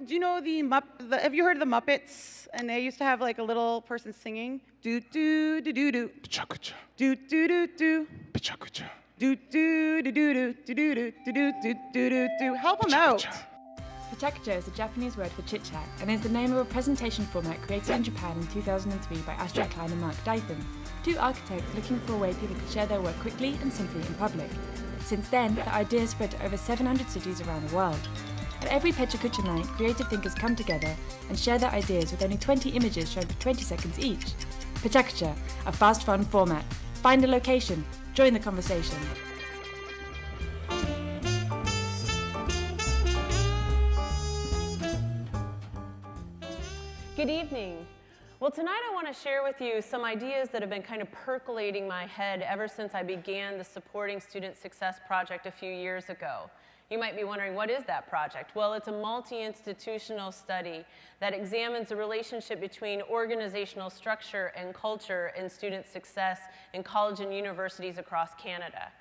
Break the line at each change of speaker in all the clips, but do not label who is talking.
Do you know have you heard of the Muppets? And they used to have like a little person singing. Do do do do do.
Pecha Kucha.
Do do do do.
Pecha Kucha.
Do do do do do do do do do do do do do. Help them out.
Pecha Kucha is a Japanese word for chit-chat and is the name of a presentation format created in Japan in 2003 by Astrid Klein and Mark Dytham, two architects looking for a way people could share their work quickly and simply in public. Since then, the idea has spread to over 700 cities around the world. At every Pecha Kucha night, creative thinkers come together and share their ideas with only 20 images shown for 20 seconds each. Pecha Kucha, a fast, fun format. Find a location, join the conversation.
Good evening. Well, tonight I want to share with you some ideas that have been kind of percolating my head ever since I began the Supporting Student Success project a few years ago. You might be wondering, what is that project? Well, it's a multi-institutional study that examines the relationship between organizational structure and culture in student success in college and universities across Canada.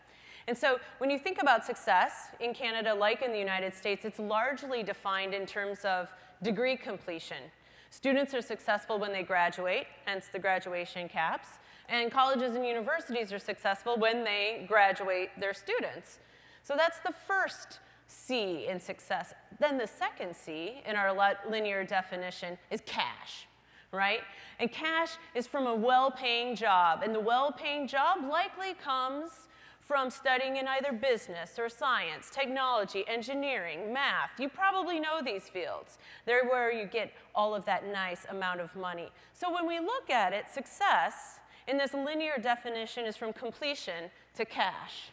And so when you think about success in Canada, like in the United States, it's largely defined in terms of degree completion. Students are successful when they graduate, hence the graduation caps, and colleges and universities are successful when they graduate their students. So that's the first C in success. Then the second C in our linear definition is cash, right? And cash is from a well-paying job, and the well-paying job likely comes from studying in either business or science, technology, engineering, math. You probably know these fields. They're where you get all of that nice amount of money. So when we look at it, success in this linear definition is from completion to cash.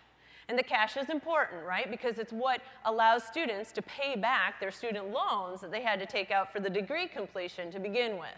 And the cash is important, right? Because it's what allows students to pay back their student loans that they had to take out for the degree completion to begin with.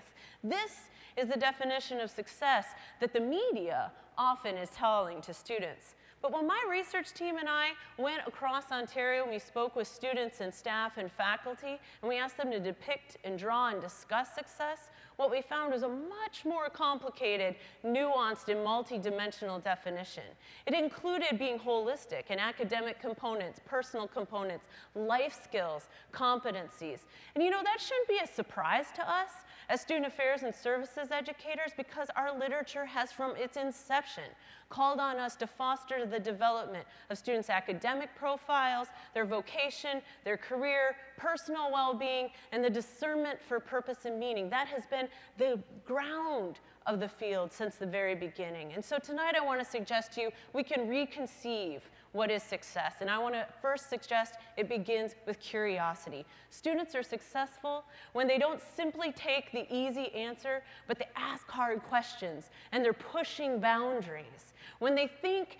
This is the definition of success that the media often is telling to students. But when my research team and I went across Ontario and we spoke with students and staff and faculty, and we asked them to depict and draw and discuss success, what we found was a much more complicated, nuanced, and multi-dimensional definition. It included being holistic and academic components, personal components, life skills, competencies. And you know, that shouldn't be a surprise to us as student affairs and services educators, because our literature has from its inception called on us to foster the development of students' academic profiles, their vocation, their career, personal well-being, and the discernment for purpose and meaning. That has been the ground of the field since the very beginning. And so tonight I want to suggest to you we can reconceive what is success. And I want to first suggest it begins with curiosity. Students are successful when they don't simply take the easy answer, but they ask hard questions and they're pushing boundaries. When they think,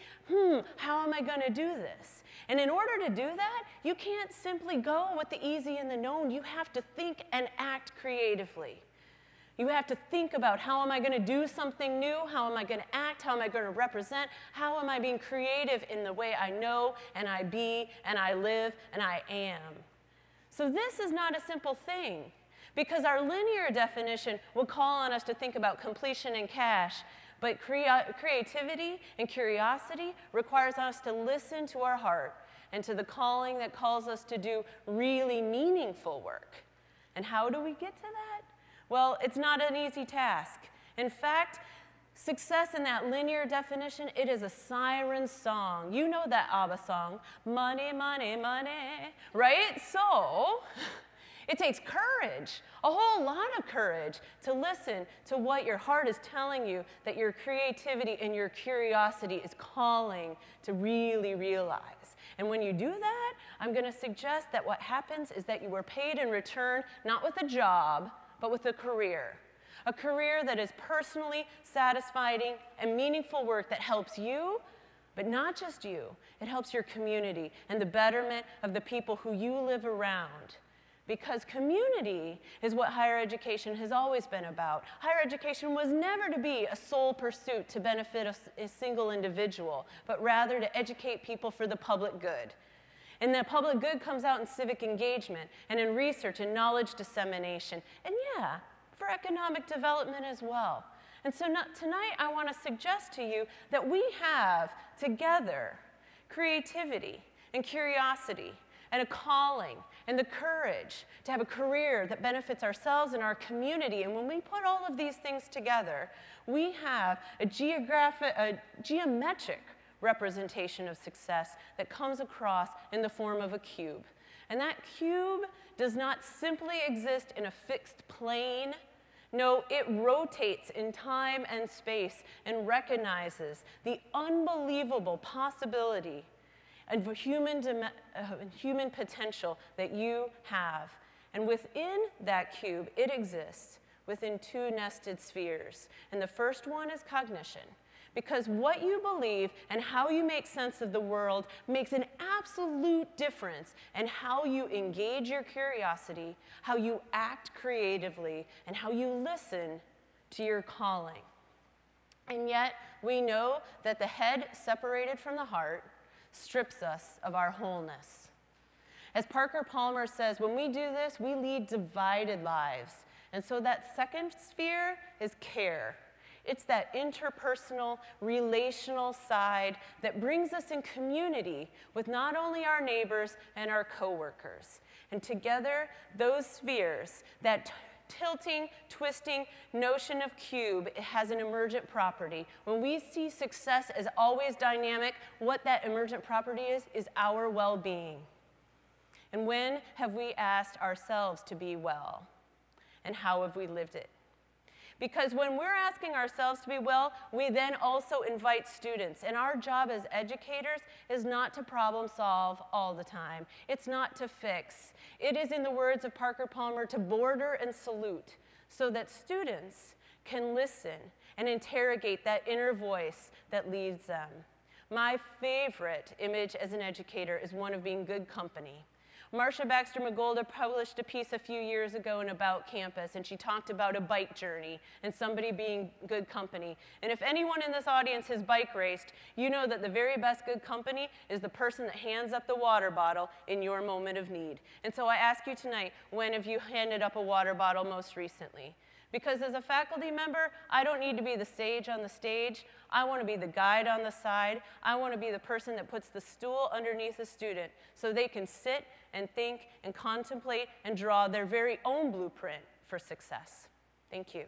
how am I going to do this? And in order to do that, you can't simply go with the easy and the known. You have to think and act creatively. You have to think about, how am I going to do something new? How am I going to act? How am I going to represent? How am I being creative in the way I know and I be and I live and I am? So this is not a simple thing, because our linear definition will call on us to think about completion and cash, but creativity and curiosity requires us to listen to our heart and to the calling that calls us to do really meaningful work. And how do we get to that? Well, it's not an easy task. In fact, success in that linear definition, it is a siren song. You know that ABBA song, money, money, money, right? So it takes courage, a whole lot of courage, to listen to what your heart is telling you that your creativity and your curiosity is calling to really realize. And when you do that, I'm going to suggest that what happens is that you are paid in return, not with a job, but with a career that is personally satisfying and meaningful work that helps you, but not just you. It helps your community and the betterment of the people who you live around. Because community is what higher education has always been about. Higher education was never to be a sole pursuit to benefit a single individual, but rather to educate people for the public good. And the public good comes out in civic engagement and in research and knowledge dissemination. And yeah, for economic development as well. And so tonight I want to suggest to you that we have together creativity and curiosity and a calling and the courage to have a career that benefits ourselves and our community. And when we put all of these things together, we have a geometric representation of success that comes across in the form of a cube. And that cube does not simply exist in a fixed plane. No, it rotates in time and space and recognizes the unbelievable possibility and human potential that you have. And within that cube, it exists within two nested spheres. And the first one is cognition, because what you believe and how you make sense of the world makes an absolute difference in how you engage your curiosity, how you act creatively, and how you listen to your calling. And yet, we know that the head separated from the heart strips us of our wholeness. As Parker Palmer says, when we do this, we lead divided lives. And so that second sphere is care. It's that interpersonal, relational side that brings us in community with not only our neighbors and our coworkers. And together, those spheres, that tilting, twisting notion of cube, it has an emergent property. When we see success as always dynamic, what that emergent property is our well-being. And when have we asked ourselves to be well? And how have we lived it? Because when we're asking ourselves to be well, we then also invite students. And our job as educators is not to problem solve all the time. It's not to fix. It is, in the words of Parker Palmer, to border and salute so that students can listen and interrogate that inner voice that leads them. My favorite image as an educator is one of being good company. Marcia Baxter McGolda published a piece a few years ago in About Campus, and she talked about a bike journey and somebody being good company. And if anyone in this audience has bike raced, you know that the very best good company is the person that hands up the water bottle in your moment of need. And so I ask you tonight, when have you handed up a water bottle most recently? Because as a faculty member, I don't need to be the sage on the stage. I want to be the guide on the side. I want to be the person that puts the stool underneath a student so they can sit and think and contemplate and draw their very own blueprint for success. Thank you.